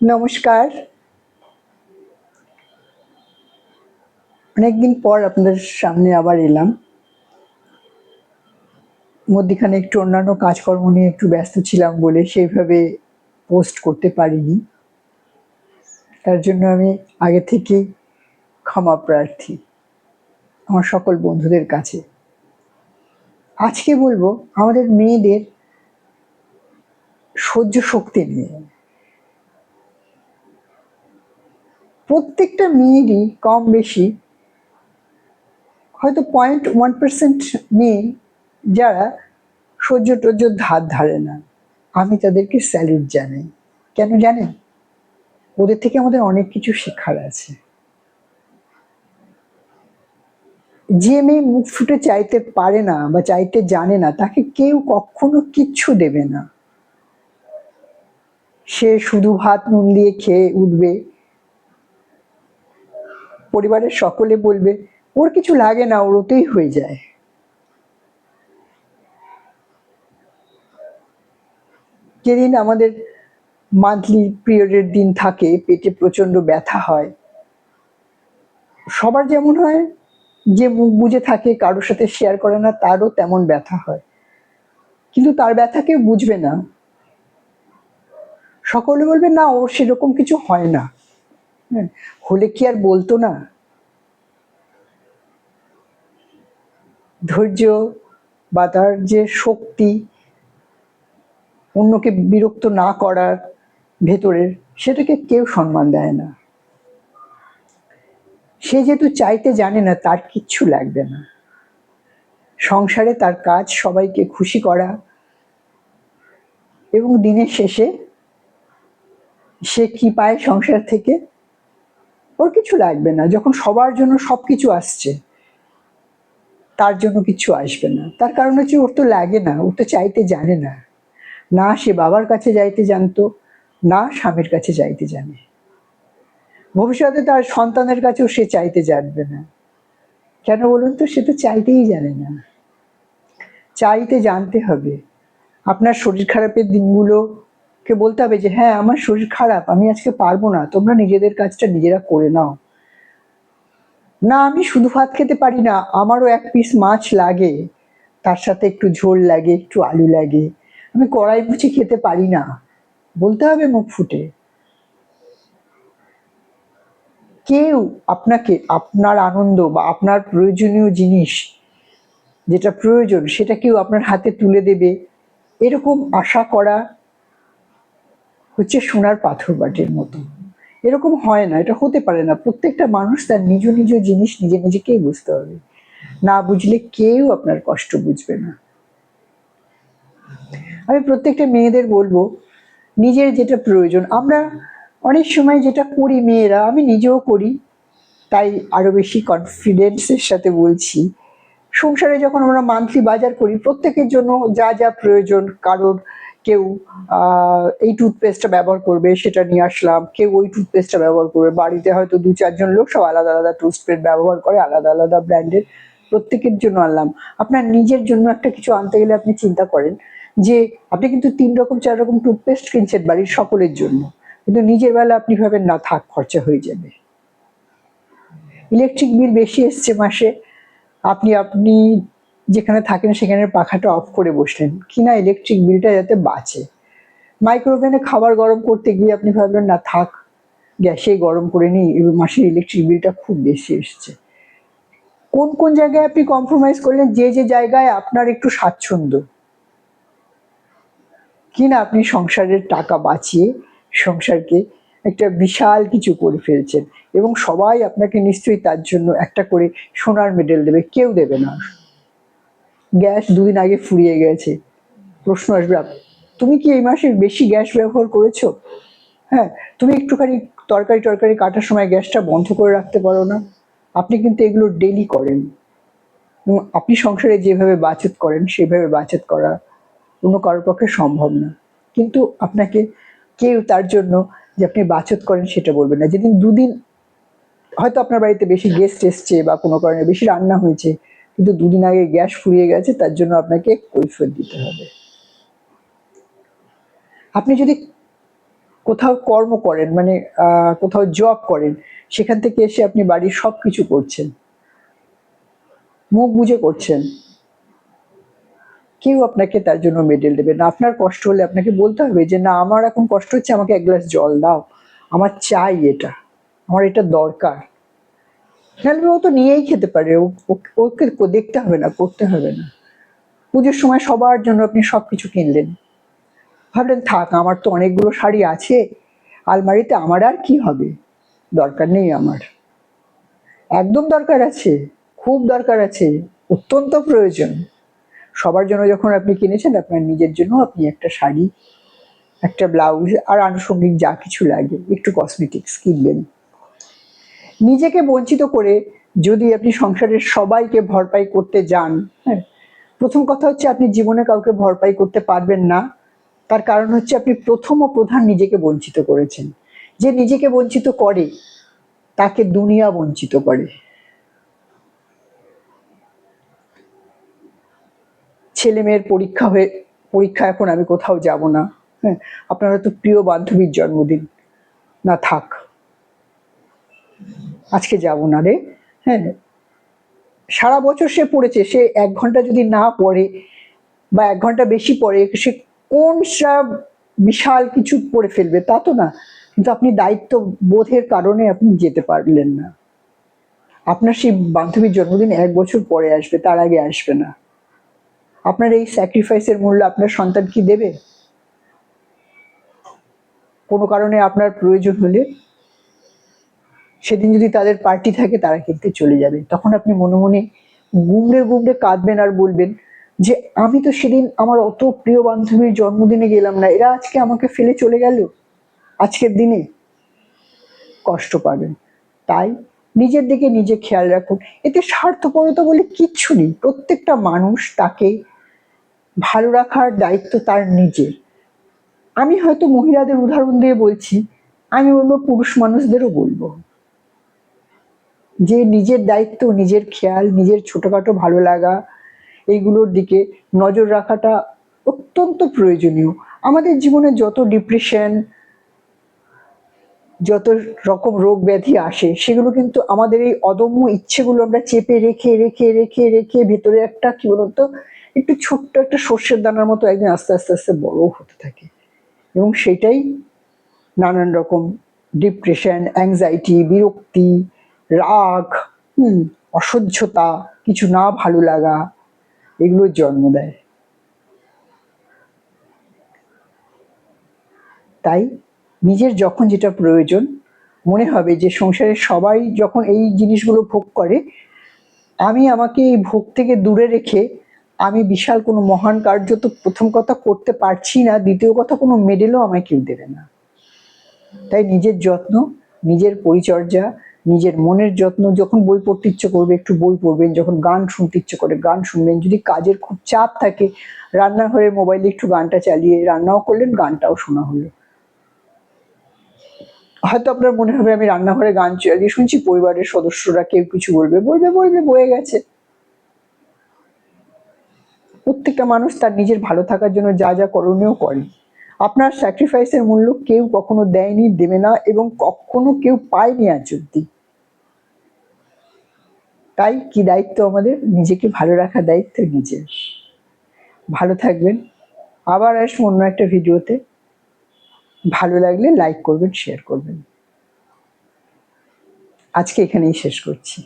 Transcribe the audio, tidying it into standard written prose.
নমস্কার। অনেকদিন পর আপনাদের সামনে আবার এলাম। মধ্যিখানে একটু অন্যান্য কাজকর্ম নিয়ে একটু ব্যস্ত ছিলাম বলে সেইভাবে পোস্ট করতে পারিনি। তার জন্য আমি আগে থেকেই ক্ষমা প্রার্থী আমার সকল বন্ধুদের কাছে। আজকে বলবো আমাদের মেয়েদের সহ্য শক্তি নিয়ে। প্রত্যেকটা মেয়েরই কম বেশি হয়তো 0.1% মেয়ে যারা সহ্য টহ্য ধার ধারে না। আমি তাদেরকে স্যালুট জানাই। কেন জানেন? ওদের থেকে আমাদের অনেক কিছু শেখার আছে। যে মেয়ে মুখ ফুটে চাইতে পারে না বা চাইতে জানে না, তাকে কেউ কখনো কিচ্ছু দেবে না। সে শুধু ভাত নুন দিয়ে খেয়ে উঠবে, পরিবারের সকলে বলবে ওর কিছু লাগে না, ওর ওতেই হয়ে যায়। যেদিন আমাদের মান্থলি পিরিয়ডের দিন থাকে, পেটে প্রচন্ড ব্যথা হয়, সবার যেমন হয়, যে মুখ বুজে থাকে কারোর সাথে শেয়ার করে না তারও তেমন ব্যথা হয়, কিন্তু তার ব্যথা কেউ বুঝবে না। সকলে বলবে না ওর সেরকম কিছু হয় না। হলে কি আর বলতো না? ধৈর্য বা তার যে শক্তি অন্যকে বিরক্ত না করার ভেতরের, সেটাকে কেউ সম্মান দেয় না। সে যেহেতু চাইতে জানে না, তার কিচ্ছু লাগবে না। সংসারে তার কাজ সবাইকে খুশি করা, এবং দিনের শেষে সে কি পায় সংসার থেকে? ওর কিছু লাগবে না। যখন সবার জন্য সবকিছু আসছে, তার জন্য কিছু আসবে না। তার কারণ হচ্ছে ওর তো লাগে না, ও তো চাইতে জানে না। না সে বাবার কাছে যাইতে জানতো, না স্বামীর কাছে যাইতে জানে। ভবিষ্যতে তার সন্তানের কাছেও সে চাইতে জানবে না। কেন বলুন তো? সে তো চাইতেই জানে না। চাইতে জানতে হবে। আপনার শরীর খারাপের দিনগুলোকে বলতে হবে যে হ্যাঁ আমার শরীর খারাপ, আমি আজকে পারবো না, তোমরা নিজেদের কাজটা নিজেরা করে নাও। না আমি শুধু ভাত খেতে পারি না, আমারও এক পিস মাছ লাগে, তার সাথে একটু ঝোল লাগে, একটু আলু লাগে, আমি কড়াই মুছে খেতে পারি না। বলতে হবে মুখ ফুটে। কেউ আপনাকে আপনার আনন্দ বা আপনার প্রয়োজনীয় জিনিস যেটা প্রয়োজন সেটা কেউ আপনার হাতে তুলে দেবে, এরকম আশা করা হচ্ছে সোনার পাথর বাটির মতো। এরকম হয় না, এটা হতে পারে না। প্রত্যেকটা মানুষ তার নিজ নিজ জিনিস নিজে নিজেকেই বুঝতে হবে। না বুঝলে কেউ আপনার কষ্ট বুঝবে না। আমি প্রত্যেকটা মেয়েদের বলবো, নিজের যেটা প্রয়োজন, আমরা অনেক সময় যেটা করি মেয়েরা, আমি নিজেও করি, তাই আরো বেশি কনফিডেন্সের সাথে বলছি, সংসারে যখন আমরা মান্থলি বাজার করি, প্রত্যেকের জন্য যা যা প্রয়োজন, কারোর কেউ এই টুথপেস্টটা ব্যবহার করবে সেটা নিয়ে আসলাম, কেউ ওই টুথপেস্টটা ব্যবহার করবে। বাড়িতে হয়তো 2-4 জন লোক সব আলাদা আলাদা টুথপেস্ট ব্যবহার করে, আলাদা আলাদা ব্র্যান্ডের, প্রত্যেকের জন্য আনলাম। আপনার নিজের জন্য একটা কিছু আনতে গেলে আপনি চিন্তা করেন যে আপনি কিন্তু 3-4 রকম টুথপেস্ট কিনছেন বাড়ির সকলের জন্য, কিন্তু নিজের বেলা আপনি ভাবেন না থাক খরচা হয়ে যাবে। ইলেকট্রিক বিল বেশি এসছে মাসে, আপনি আপনি যেখানে থাকেন সেখানের পাখাটা অফ করে বসলেন কিনা ইলেকট্রিক বিলটা যাতে বাঁচে। মাইক্রোওভেনে খাবার গরম করতে গিয়ে আপনি ভাবলেন না থাক গ্যাসে গরম করে নিই, মাসের ইলেকট্রিক বিলটা খুব বেশি এসছে। কোন কোন জায়গায় আপনি কম্প্রোমাইজ করলেন, যে যে জায়গায় আপনার একটু স্বাচ্ছন্দ্য কিনা আপনি সংসারের টাকা বাঁচিয়ে সংসারকে একটা বিশাল কিছু করে ফেলছেন, এবং সবাই আপনাকে নিশ্চয়ই তার জন্য একটা করে সোনার মেডেল দেবে। কেউ দেবে না। গ্যাস 2 দিন আগে ফুরিয়ে গেছে, প্রশ্ন আসবে তুমি কি এই মাসে বেশি গ্যাস ব্যবহার করেছো? হ্যাঁ, তুমি একটুখানি তরকারি টরকারি কাটার সময় গ্যাসটা বন্ধ করে রাখতে পারো না? আপনি কিন্তু এগুলো ডেলি করেন, এবং আপনি সংসারে যেভাবে বাচত করেন সেভাবে বাচত করা অন্য কারোর পক্ষে সম্ভব না। কিন্তু আপনাকে কেউ তার জন্য যে আপনি বাচত করেন সেটা বলবে না। যেদিন 2 দিন হয়তো আপনার বাড়িতে বেশি গেস্ট এসছে বা কোনো কারণে বেশি রান্না হয়েছে, কিন্তু 2 দিন আগে গ্যাস ফুরিয়ে গেছে, তার জন্য আপনাকে কৈফিয়ত দিতে হবে। আপনি যদি কোথাও কর্ম করেন, মানে কোথাও জব করেন, সেখান থেকে এসে আপনি বাড়ির সব কিছু করছেন, মুখ বুজে করছেন, কেউ আপনাকে তার জন্য মেডেল দেবে না। আপনার কষ্ট হলে আপনাকে বলতে হবে যে না, আমার এখন কষ্ট হচ্ছে, আমাকে এক গ্লাস জল দাও, আমার চাই এটা, আমার এটা দরকার। নাহলে ও তো নিয়েই খেতে পারে, ওকে দেখতে হবে না, করতে হবে না। পুজোর সময় সবার জন্য আপনি সবকিছু কিনলেন, ভাবলেন থাক, আমার তো অনেকগুলো শাড়ি আছে আলমারিতে, আমার আর কি হবে, দরকার নেই আমার। একদম দরকার আছে, খুব দরকার আছে, অত্যন্ত প্রয়োজন। সবার জন্য যখন আপনি কিনেছেন, আপনার নিজের জন্য আপনি একটা শাড়ি, একটা ব্লাউজ আর আনুষঙ্গিক যা কিছু লাগে, একটু কসমেটিক্স কিনবেন। নিজেকে বঞ্চিত করে যদি আপনি সংসারের সবাইকে ভরপাই করতে যান, হ্যাঁ, প্রথম কথা হচ্ছে আপনি জীবনে কাউকে ভরপাই করতে পারবেন না। তার কারণ হচ্ছে আপনি প্রথম ও প্রধান নিজেকে বঞ্চিত করেছেন। যে নিজেকে বঞ্চিত করে তাকে দুনিয়া বঞ্চিত করে। ছেলে মেয়ের পরীক্ষা এখন আমি কোথাও যাব না, হ্যাঁ, আপনার হয়তো প্রিয় বান্ধবীর জন্মদিন, না থাক, আজকে যাব না রে, হ্যাঁ, সারা বছর সে পড়েছে, সে 1 ঘন্টা যদি না পড়ে বা 1 ঘন্টা বেশি পড়ে, সে কোন বিশাল কিছু পড়ে ফেলবে তা তো না, কিন্তু আপনি দায়িত্ব বোধের কারণে আপনি যেতে পারলেন না। আপনার সেই বান্ধবীর জন্মদিন 1 বছর পরে আসবে, তার আগে আসবে না। আপনার এই স্যাক্রিফাইসের মূল্য আপনার সন্তান কি দেবে? কোনো কারণে আপনার প্রয়োজন হলে সেদিন যদি তাদের পার্টি থাকে, তারা কিন্তু চলে যাবে, তখন আপনি মনে মনে গুমড়ে গুমড়ে কাঁদবেন আর বলবেন যে আমি তো সেদিন আমার অত প্রিয় বান্ধবীর জন্মদিনে গেলাম না, এরা আজকে আমাকে ফেলে চলে গেল আজকের দিনে। কষ্ট পাবেন। তাই নিজের দিকে নিজে খেয়াল রাখুন। এতে স্বার্থপরতা বলে কিচ্ছু নেই। প্রত্যেকটা মানুষ, তাকে ভালো রাখার দায়িত্ব তার নিজের। আমি হয়তো মহিলাদের উদাহরণ দিয়ে বলছি, আমি বলবো পুরুষ মানুষদেরও বলবো যে নিজের দায়িত্ব, নিজের খেয়াল, নিজের ছোটখাটো ভালো লাগা, এইগুলোর দিকে নজর রাখাটা অত্যন্ত প্রয়োজনীয়। আমাদের জীবনে যত ডিপ্রেশন, যত রকম রোগ ব্যাধি আসে, সেগুলো কিন্তু আমাদের এই অদম্য ইচ্ছেগুলো আমরা চেপে রেখে রেখে রেখে রেখে ভেতরে একটা কি বলতো, একটু ছোট্ট একটা সর্ষের দানার মতো একদিন আস্তে আস্তে আস্তে বড় হতে থাকে, এবং সেটাই নানান রকম ডিপ্রেশন, অ্যাংজাইটি, বিরক্তি, রাগ, অসহ্যতা, কিছু না ভালো লাগা, এগুলোর জন্ম দেয়। তাই নিজের যখন যেটা প্রয়োজন মনে হবে যে সংসারের সবাই যখন এই জিনিসগুলো ভোগ করে, আমি আমাকে এই ভোগ থেকে দূরে রেখে আমি বিশাল কোনো মহান কার্য তো প্রথম কথা করতে পারছি না, দ্বিতীয় কথা কোনো মেডেলও আমায় কেউ দেবে না। তাই নিজের যত্ন, নিজের পরিচর্যা, নিজের মনের যত্ন। যখন বই পড়তে ইচ্ছে করবে একটু বই পড়বেন, যখন গান শুনতে ইচ্ছে করে গান শুনবেন, যদি কাজের খুব চাপ থাকে রান্নাঘরে মোবাইলে একটু গানটা চালিয়ে রান্নাও করলেন, গানটাও শোনা হলো। হয়তো আপনার মনে হবে আমি রান্নাঘরে গান চালিয়ে শুনছি, পরিবারের সদস্যরা কেউ কিছু বলবে, বলবে বলবে, বয়ে গেছে। প্রত্যেকটা মানুষ তার নিজের ভালো থাকার জন্য যা যা করণীয় করে। আপনার স্যাক্রিফাইসের মূল্য কেউ কখনো দেয়নি, দেবে না, এবং কখনো কেউ পায়নি আজ অব্দি। তাই কি দায়িত্ব আমাদের? নিজেকে ভালো রাখার দায়িত্ব নিজের। ভালো থাকবেন। আবার আসবো অন্য একটা ভিডিওতে। ভালো লাগলে লাইক করবেন, শেয়ার করবেন। আজকে এখানেই শেষ করছি।